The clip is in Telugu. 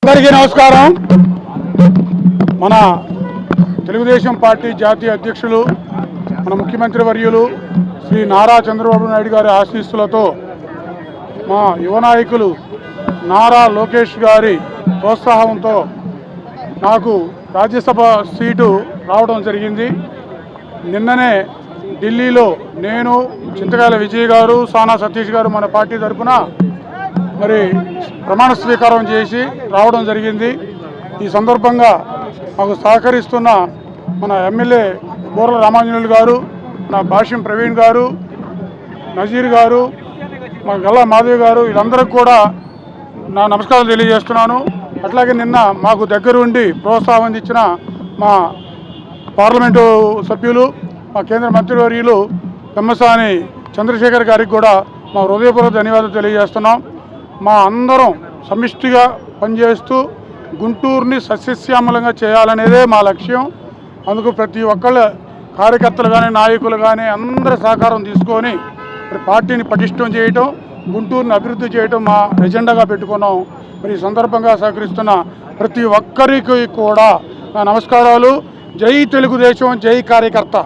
అందరికీ నమస్కారం. మన తెలుగుదేశం పార్టీ జాతీయ అధ్యక్షులు మన ముఖ్యమంత్రి వర్యులు శ్రీ నారా చంద్రబాబు నాయుడు గారి ఆశీస్సులతో మా యువ నాయకులు నారా లోకేష్ గారి ప్రోత్సాహంతో నాకు రాజ్యసభ సీటు రావడం జరిగింది. నిన్ననే ఢిల్లీలో నేను, చింతకాయల విజయ్ గారు, సానా సతీష్ గారు మన పార్టీ తరఫున మరి ప్రమాణ స్వీకారం చేసి రావడం జరిగింది. ఈ సందర్భంగా మాకు సహకరిస్తున్న మన ఎమ్మెల్యే బూర్ల రామాంజనేయులు గారు, మన భాష్యం ప్రవీణ్ గారు, నజీర్ గారు, మా గల్లా మాధవి గారు, వీళ్ళందరికీ కూడా నా నమస్కారాలు తెలియజేస్తున్నాను. అట్లాగే నిన్న మాకు దగ్గరుండి ప్రోత్సాహం ఇచ్చిన మా పార్లమెంటు సభ్యులు, మా కేంద్ర మంత్రివర్యులు పెమ్మసాని చంద్రశేఖర్ గారికి కూడా మా హృదయపూర్వక ధన్యవాదాలు తెలియజేస్తున్నాం. మా అందరం సమిష్టిగా పనిచేస్తూ గుంటూరుని సస్యశ్యామలంగా చేయాలనేదే మా లక్ష్యం. అందుకు ప్రతి ఒక్కళ్ళ కార్యకర్తలు కానీ, నాయకులు కానీ అందరి సహకారం తీసుకొని పార్టీని పటిష్టం చేయటం, గుంటూరుని అభివృద్ధి చేయటం మా ఎజెండాగా పెట్టుకున్నాం. మరి ఈ సందర్భంగా సహకరిస్తున్న ప్రతి ఒక్కరికి కూడా నా నమస్కారాలు. జై తెలుగుదేశం, జై కార్యకర్త.